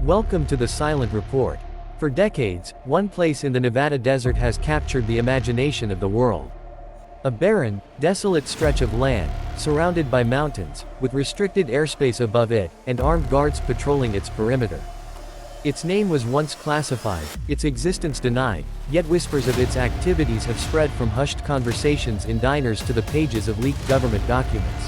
Welcome to the Silent Report. For decades, one place in the Nevada desert has captured the imagination of the world. A barren, desolate stretch of land, surrounded by mountains, with restricted airspace above it, and armed guards patrolling its perimeter. Its name was once classified, its existence denied, yet whispers of its activities have spread from hushed conversations in diners to the pages of leaked government documents.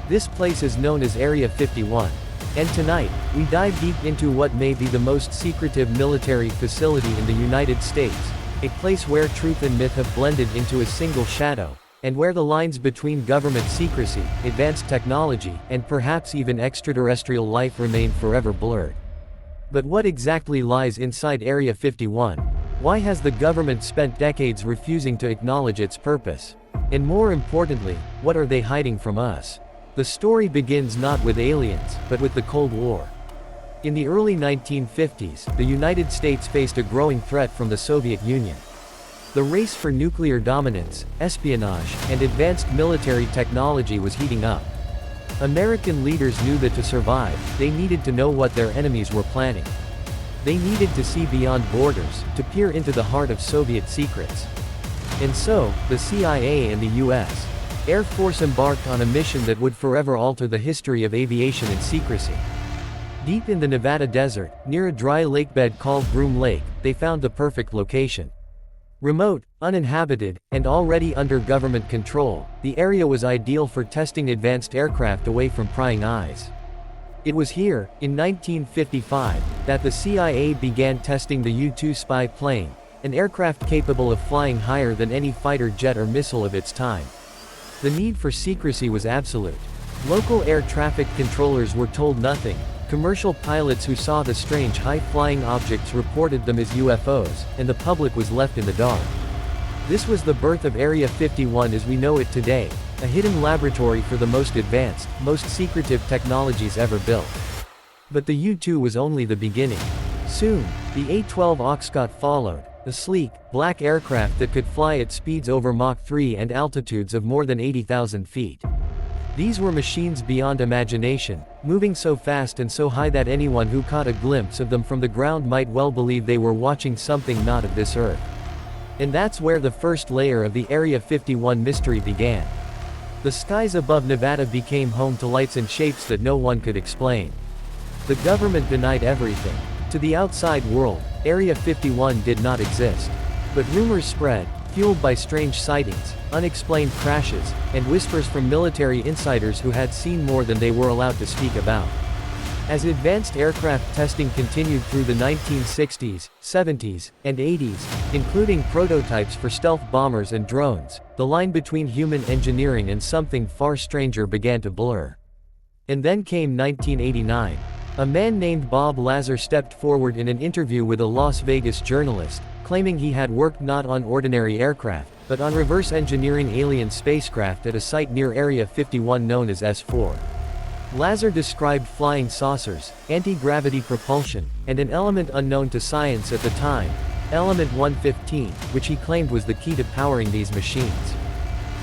This place is known as Area 51. And tonight, we dive deep into what may be the most secretive military facility in the United States, a place where truth and myth have blended into a single shadow, and where the lines between government secrecy, advanced technology, and perhaps even extraterrestrial life remain forever blurred. But what exactly lies inside Area 51? Why has the government spent decades refusing to acknowledge its purpose? And more importantly, what are they hiding from us? The story begins not with aliens, but with the Cold War. In the early 1950s, the United States faced a growing threat from the Soviet Union. The race for nuclear dominance, espionage, and advanced military technology was heating up. American leaders knew that to survive, they needed to know what their enemies were planning. They needed to see beyond borders, to peer into the heart of Soviet secrets. And so, the CIA and the U.S. Air Force embarked on a mission that would forever alter the history of aviation and secrecy. Deep in the Nevada desert, near a dry lakebed called Groom Lake, they found the perfect location. Remote, uninhabited, and already under government control, the area was ideal for testing advanced aircraft away from prying eyes. It was here, in 1955, that the CIA began testing the U-2 spy plane, an aircraft capable of flying higher than any fighter jet or missile of its time. The need for secrecy was absolute. Local air traffic controllers were told nothing. Commercial pilots who saw the strange high-flying objects reported them as UFOs, and the public was left in the dark. This was the birth of Area 51 as we know it today, a hidden laboratory for the most advanced, most secretive technologies ever built. But the U-2 was only the beginning. Soon, the A-12 Oxcott followed, a sleek, black aircraft that could fly at speeds over Mach 3 and altitudes of more than 80,000 feet. These were machines beyond imagination, moving so fast and so high that anyone who caught a glimpse of them from the ground might well believe they were watching something not of this earth. And that's where the first layer of the Area 51 mystery began. The skies above Nevada became home to lights and shapes that no one could explain. The government denied everything. To the outside world, Area 51 did not exist. But rumors spread, fueled by strange sightings, unexplained crashes, and whispers from military insiders who had seen more than they were allowed to speak about. As advanced aircraft testing continued through the 1960s, 70s, and 80s, including prototypes for stealth bombers and drones, the line between human engineering and something far stranger began to blur. And then came 1989. A man named Bob Lazar stepped forward in an interview with a Las Vegas journalist, claiming he had worked not on ordinary aircraft, but on reverse engineering alien spacecraft at a site near Area 51 known as S4. Lazar described flying saucers, anti-gravity propulsion, and an element unknown to science at the time, Element 115, which he claimed was the key to powering these machines.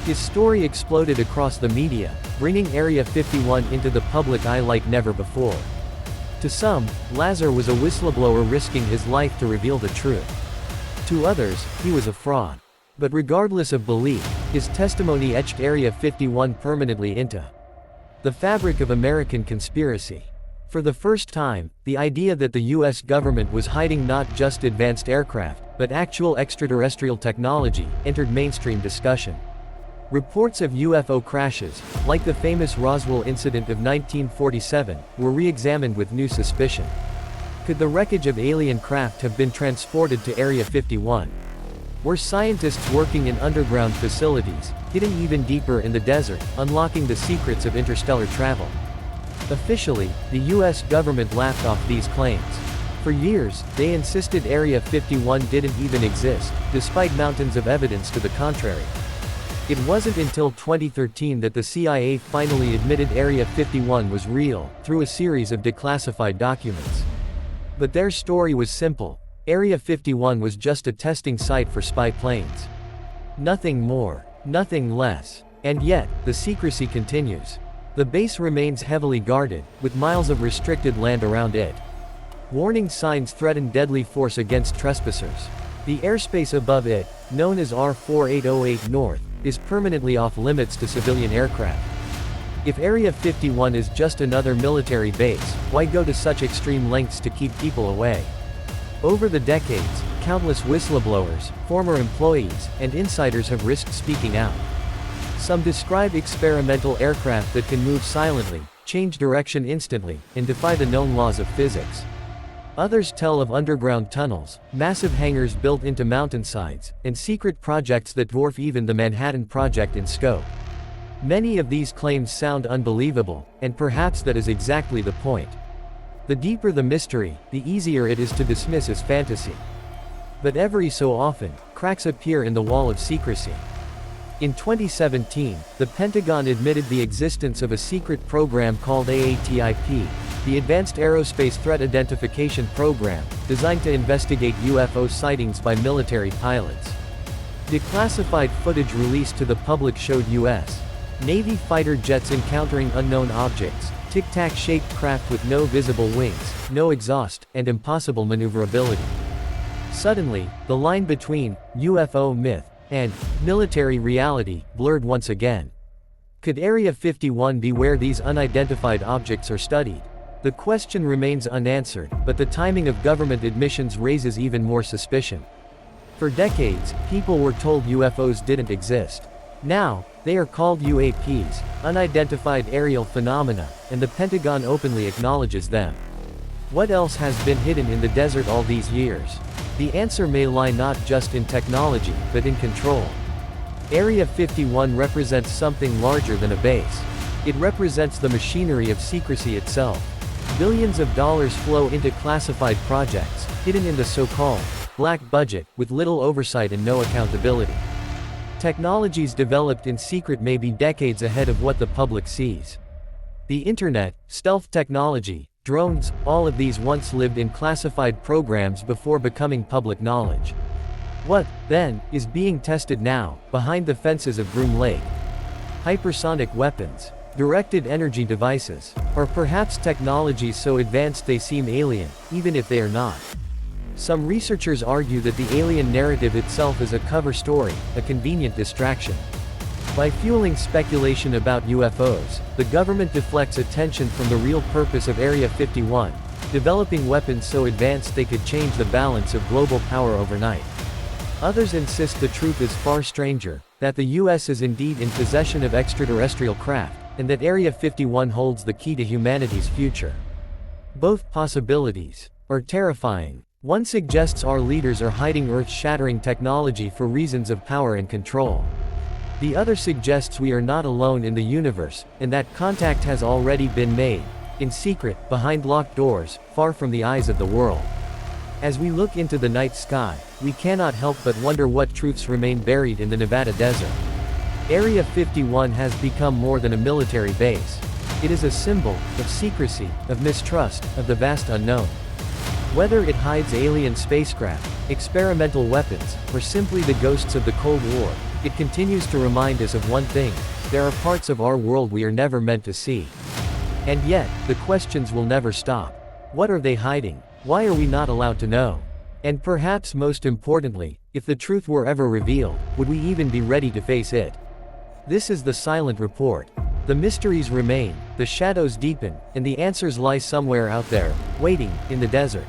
His story exploded across the media, bringing Area 51 into the public eye like never before. To some, Lazar was a whistleblower risking his life to reveal the truth. To others, he was a fraud. But regardless of belief, his testimony etched Area 51 permanently into the fabric of American conspiracy. For the first time, the idea that the US government was hiding not just advanced aircraft, but actual extraterrestrial technology, entered mainstream discussion. Reports of UFO crashes, like the famous Roswell incident of 1947, were re-examined with new suspicion. Could the wreckage of alien craft have been transported to Area 51? Were scientists working in underground facilities, hidden even deeper in the desert, unlocking the secrets of interstellar travel? Officially, the US government laughed off these claims. For years, they insisted Area 51 didn't even exist, despite mountains of evidence to the contrary. It wasn't until 2013 that the CIA finally admitted Area 51 was real, through a series of declassified documents. But their story was simple. Area 51 was just a testing site for spy planes. Nothing more, nothing less. And yet, the secrecy continues. The base remains heavily guarded, with miles of restricted land around it. Warning signs threaten deadly force against trespassers. The airspace above it, known as R4808 North, is permanently off limits to civilian aircraft. If Area 51 is just another military base, why go to such extreme lengths to keep people away? Over the decades, countless whistleblowers, former employees, and insiders have risked speaking out. Some describe experimental aircraft that can move silently, change direction instantly, and defy the known laws of physics. Others tell of underground tunnels, massive hangars built into mountainsides, and secret projects that dwarf even the Manhattan Project in scope. Many of these claims sound unbelievable, and perhaps that is exactly the point. The deeper the mystery, the easier it is to dismiss as fantasy. But every so often, cracks appear in the wall of secrecy. In 2017, the Pentagon admitted the existence of a secret program called AATIP, the Advanced Aerospace Threat Identification Program, designed to investigate UFO sightings by military pilots. Declassified footage released to the public showed U.S. Navy fighter jets encountering unknown objects, tic-tac-shaped craft with no visible wings, no exhaust, and impossible maneuverability. Suddenly, the line between UFO myth and military reality blurred once again. Could Area 51 be where these unidentified objects are studied? The question remains unanswered, but the timing of government admissions raises even more suspicion. For decades, people were told UFOs didn't exist. Now, they are called UAPs, unidentified aerial phenomena, and the Pentagon openly acknowledges them. What else has been hidden in the desert all these years? The answer may lie not just in technology, but in control. Area 51 represents something larger than a base. It represents the machinery of secrecy itself. Billions of dollars flow into classified projects, hidden in the so-called black budget, with little oversight and no accountability. Technologies developed in secret may be decades ahead of what the public sees. The internet, stealth technology, drones, all of these once lived in classified programs before becoming public knowledge. What, then, is being tested now, behind the fences of Groom Lake? Hypersonic weapons, directed energy devices, or perhaps technologies so advanced they seem alien, even if they are not. Some researchers argue that the alien narrative itself is a cover story, a convenient distraction. By fueling speculation about UFOs, the government deflects attention from the real purpose of Area 51, developing weapons so advanced they could change the balance of global power overnight. Others insist the truth is far stranger, that the US is indeed in possession of extraterrestrial craft, and that Area 51 holds the key to humanity's future. Both possibilities are terrifying. One suggests our leaders are hiding earth-shattering technology for reasons of power and control. The other suggests we are not alone in the universe, and that contact has already been made, in secret, behind locked doors, far from the eyes of the world. As we look into the night sky, we cannot help but wonder what truths remain buried in the Nevada desert. Area 51 has become more than a military base. It is a symbol of secrecy, of mistrust, of the vast unknown. Whether it hides alien spacecraft, experimental weapons, or simply the ghosts of the Cold War, it continues to remind us of one thing: there are parts of our world we are never meant to see. And yet, the questions will never stop. What are they hiding? Why are we not allowed to know? And perhaps most importantly, if the truth were ever revealed, would we even be ready to face it? This is the Silent Report. The mysteries remain, the shadows deepen, and the answers lie somewhere out there, waiting, in the desert.